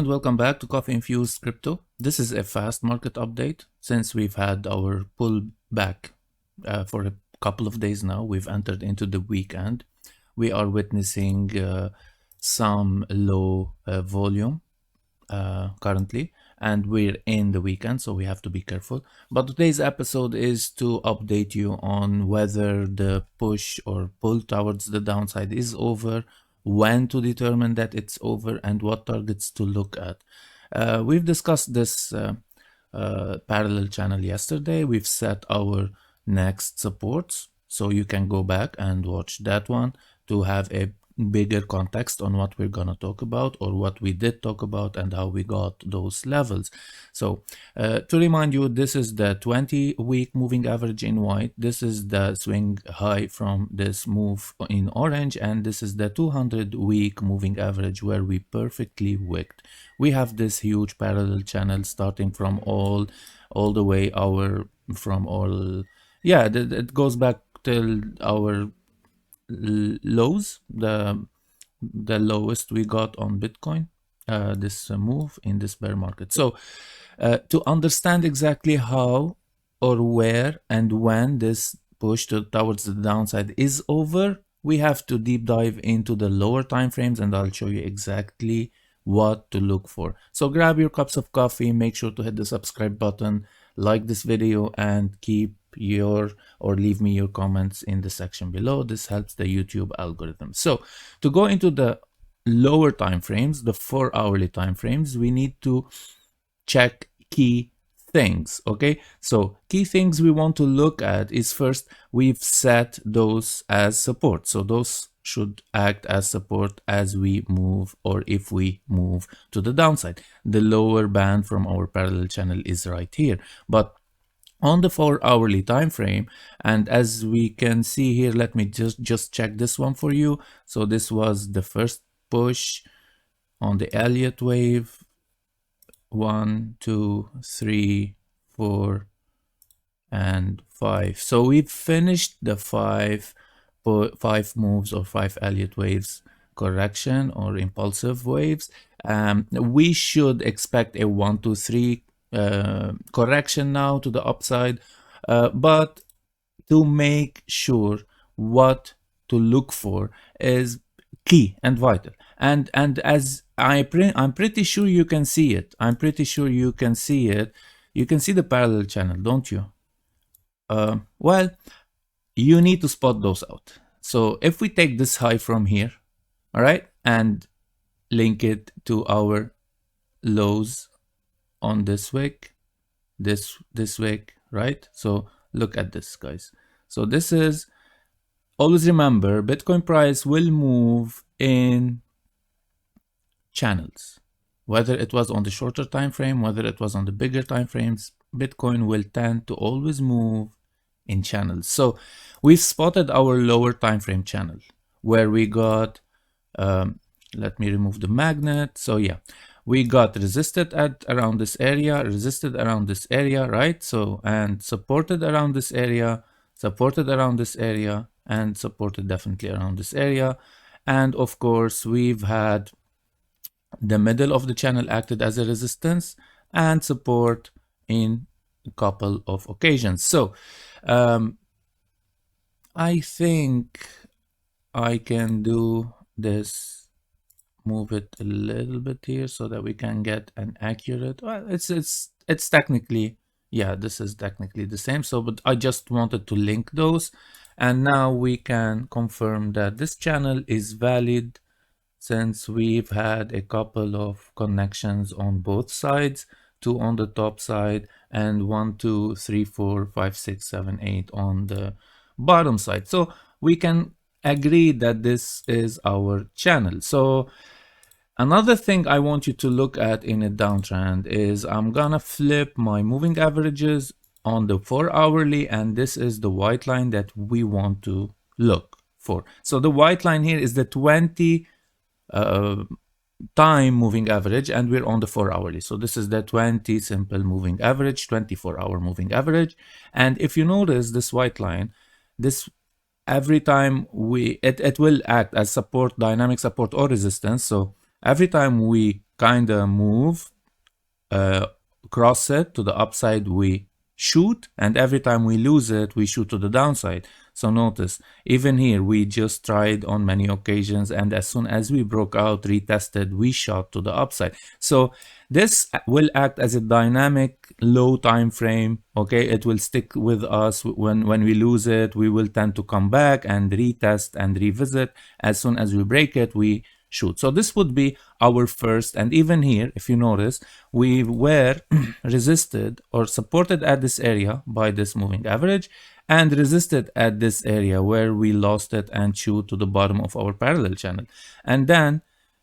welcome back to Coffee Infused Crypto. This is a fast market update since we've had our pullback for a couple of days now. We've entered into the weekend. We are witnessing some low volume currently, and we're in the weekend, so we have to be careful. But today's episode is to update you on whether the push or pull towards the downside is over, when to determine that it's over, and what targets to look at. We've discussed this parallel channel yesterday. We've set our next supports, so you can go back and watch that one to have a bigger context on what we're gonna talk about, or what we did talk about, and how we got those levels. So to remind you, this is the 20-week moving average in white, this is the swing high from this move in orange, and this is the 200-week moving average where we perfectly wicked. We have this huge parallel channel starting from all the way it goes back till our lows, the lowest we got on Bitcoin, this move in this bear market. So to understand exactly how or where and when this push towards the downside is over, we have to deep dive into the lower time frames, and I'll show you exactly what to look for. So grab your cups of coffee, make sure to hit the subscribe button, like this video, and leave me your comments in the section below. This helps the YouTube algorithm. So to go into the lower time frames, the 4-hourly time frames, we need to check key things. Okay, so key things we want to look at is, first, we've set those as support, so those should act as support as we move, or if we move to the downside. The lower band from our parallel channel is right here, but on the 4-hourly time frame, and as we can see here, let me just check this one for you. So this was the first push on the Elliott wave, 1, 2, 3, 4, and 5. So we've finished the five moves, or 5 Elliott waves correction, or impulsive waves. We should expect a 1, 2, 3 correction now to the upside, but to make sure, what to look for is key and vital, and as I'm pretty sure you can see it. You can see the parallel channel, don't you? Well, you need to spot those out. So if we take this high from here, all right, and link it to our lows on this wick, this wick, right? So look at this, guys. So this is, always remember, Bitcoin price will move in channels, whether it was on the shorter time frame, whether it was on the bigger time frames. Bitcoin will tend to always move in channels. So we've spotted our lower time frame channel where we got let me remove the magnet. So yeah, we got resisted at around this area, resisted around this area, right? So, and supported around this area, supported around this area, and supported definitely around this area. And of course, we've had the middle of the channel acted as a resistance and support in a couple of occasions. So I think I can do this, move it a little bit here so that we can get an accurate, well, it's technically, yeah, this is technically the same. So, but I just wanted to link those, and now we can confirm that this channel is valid, since we've had a couple of connections on both sides, 2 on the top side and 1, 2, 3, 4, 5, 6, 7, 8 on the bottom side. So we can agree that this is our channel. So another thing I want you to look at in a downtrend is, I'm gonna flip my moving averages on the 4-hourly, and this is the white line that we want to look for. So the white line here is the 20 time moving average, and we're on the 4-hourly. So this is the 20 simple moving average, 24-hour moving average. And if you notice this white line, this, every time it will act as support, dynamic support, or resistance. So every time we kind of move, cross it to the upside, we shoot, and every time we lose it, we shoot to the downside. So notice, even here, we just tried on many occasions, and as soon as we broke out, retested, we shot to the upside. So this will act as a dynamic low time frame. Okay, it will stick with us. When we lose it, we will tend to come back and retest and revisit. As soon as we break it, we shoot. So this would be our first, and even here, if you notice, we were resisted or supported at this area by this moving average, and resisted at this area where we lost it and shoot to the bottom of our parallel channel. And then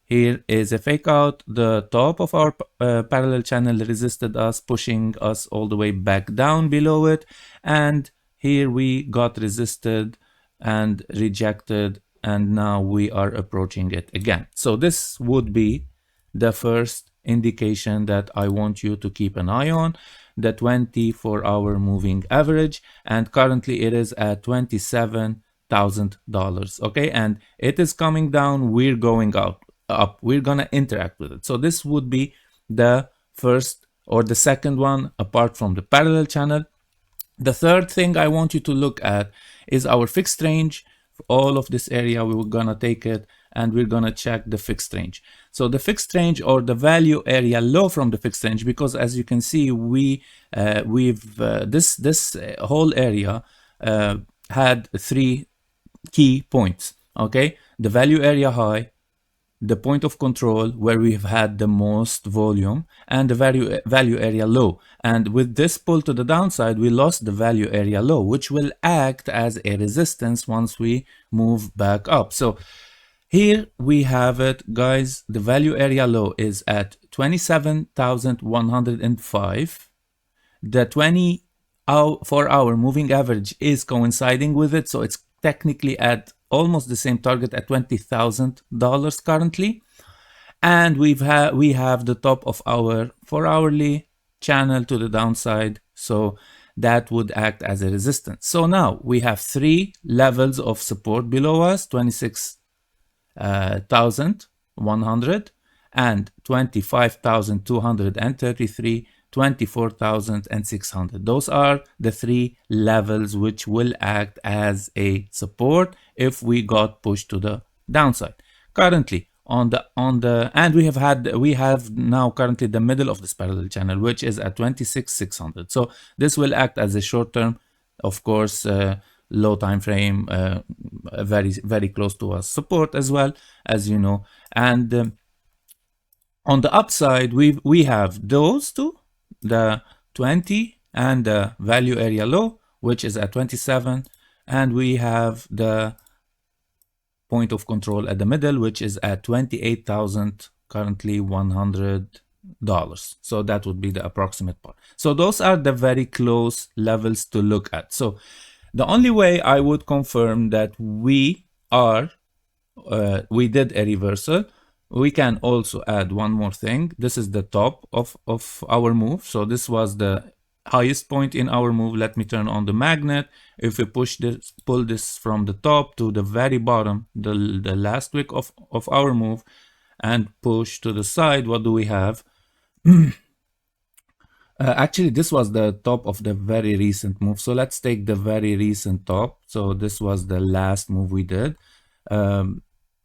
here is a fake out. The top of our parallel channel resisted us, pushing us all the way back down below it, and here we got resisted and rejected, and now we are approaching it again. So this would be the first indication that I want you to keep an eye on, the 24-hour moving average, and currently it is at $27,000. Okay, and it is coming down, we're going up, we're gonna interact with it. So this would be the first or the second one apart from the parallel channel. The third thing I want you to look at is our fixed range. All of this area, we were gonna take it and we're gonna check the fixed range. So the fixed range, or the value area low from the fixed range, because as you can see, this whole area had 3 key points. Okay, the value area high, the point of control where we've had the most volume, and the value area low. And with this pull to the downside, we lost the value area low, which will act as a resistance once we move back up. So here we have it, guys. The value area low is at 27,105. The 24-hour moving average is coinciding with it, so it's technically at almost the same target at $20,000 currently. And we have the top of our 4-hourly channel to the downside, so that would act as a resistance. So now we have 3 levels of support below us: 26,100 and 25,233, 24,600. Those are the 3 levels which will act as a support if we got pushed to the downside. Currently and we have now currently the middle of this parallel channel, which is at 26,600. So this will act as a short term, of course, low time frame, very close to our support as well, as you know. And on the upside, we have those two, the 20 and the value area low, which is at 27, and we have the point of control at the middle, which is at 28,000 currently $100. So that would be the approximate part. So those are the very close levels to look at. So the only way I would confirm that we did a reversal, we can also add one more thing. This is the top of our move. So this was the highest point in our move. Let me turn on the magnet. If we pull this from the top to the very bottom, the last wick of our move, and push to the side, what do we have? Actually, this was the top of the very recent move. So let's take the very recent top. So this was the last move we did.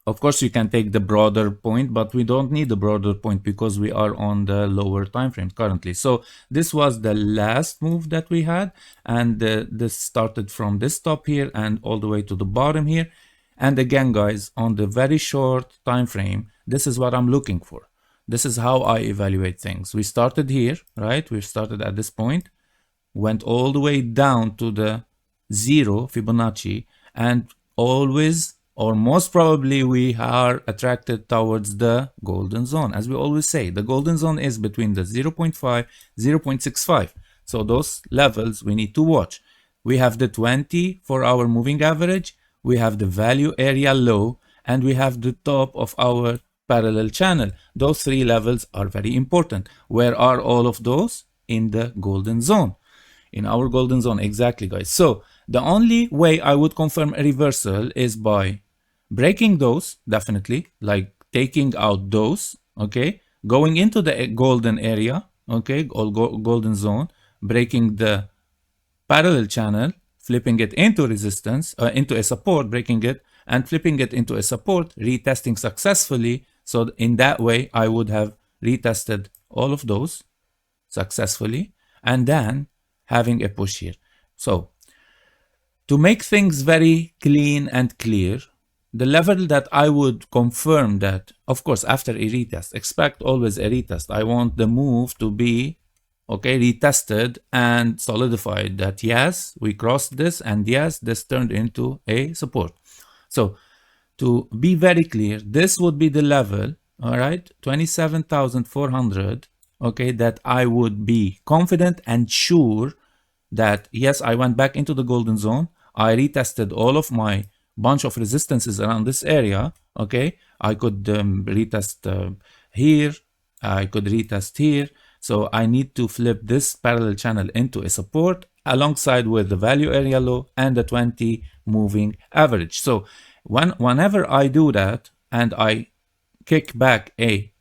Of course, you can take the broader point, but we don't need the broader point because we are on the lower time frame currently. So this was the last move that we had, and this started from this top here and all the way to the bottom here. And again, guys, on the very short time frame, this is what I'm looking for. This is how I evaluate things. We started here, right? We started at this point, went all the way down to the 0 Fibonacci, and always, or most probably, we are attracted towards the golden zone. As we always say, the golden zone is between the 0.5, 0.65. So those levels we need to watch. We have the 24-hour moving average, we have the value area low, and we have the top of our parallel channel. Those 3 levels are very important. Where are all of those? In the golden zone. In our golden zone, exactly, guys. So the only way I would confirm a reversal is by breaking those, definitely, like taking out those, okay, going into the golden area, okay, or golden zone, breaking the parallel channel, flipping it into resistance, into a support, breaking it, and flipping it into a support, retesting successfully. So in that way, I would have retested all of those successfully, and then having a push here. So to make things very clean and clear, the level that I would confirm that, of course, after a retest, expect always a retest. I want the move to be, okay, retested and solidified that yes, we crossed this, and yes, this turned into a support. So to be very clear, this would be the level, all right, 27,400, okay, that I would be confident and sure that yes, I went back into the golden zone. I retested all of my bunch of resistances around this area. Okay, I could retest here, I could retest here. So I need to flip this parallel channel into a support alongside with the value area low and the 20 moving average. So whenever I do that and I kick back a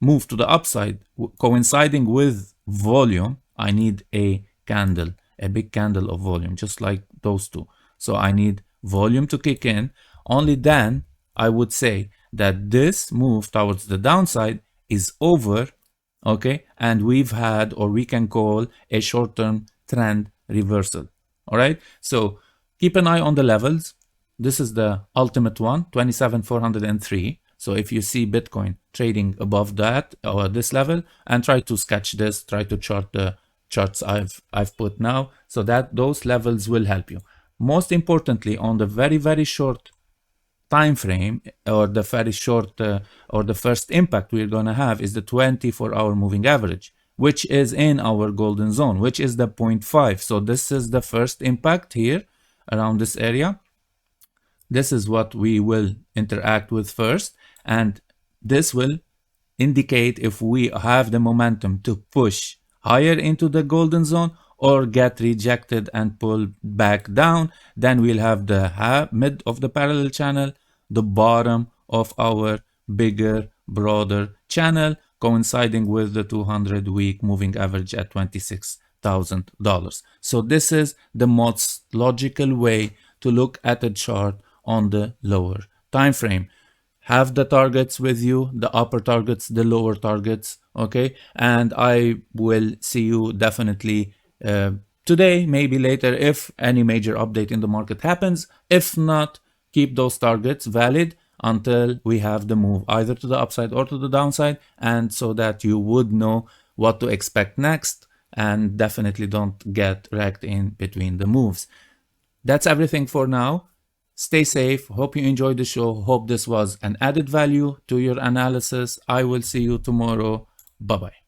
move to the upside coinciding with volume, I need a candle, a big candle of volume, just like those two. So I need volume to kick in. Only then I would say that this move towards the downside is over, okay, and we've had, or we can call, a short-term trend reversal. All right, so keep an eye on the levels. This is the ultimate one, 27,403. So if you see Bitcoin trading above that or this level, and try to sketch this, try to chart the charts I've put now, so that those levels will help you. Most importantly, on the very short time frame, or the very short or the first impact we're going to have is the 24-hour moving average, which is in our golden zone, which is the 0.5. So this is the first impact here around this area. This is what we will interact with first, and this will indicate if we have the momentum to push higher into the golden zone or get rejected and pull back down. Then we'll have the mid of the parallel channel, the bottom of our bigger, broader channel, coinciding with the 200-week moving average at $26,000. So this is the most logical way to look at a chart on the lower time frame. Have the targets with you, the upper targets, the lower targets, okay? And I will see you definitely today, maybe later, if any major update in the market happens. If not, keep those targets valid until we have the move either to the upside or to the downside, and so that you would know what to expect next, and definitely don't get wrecked in between the moves. That's everything for now. Stay safe. Hope you enjoyed the show. Hope this was an added value to your analysis. I will see you tomorrow. Bye-bye.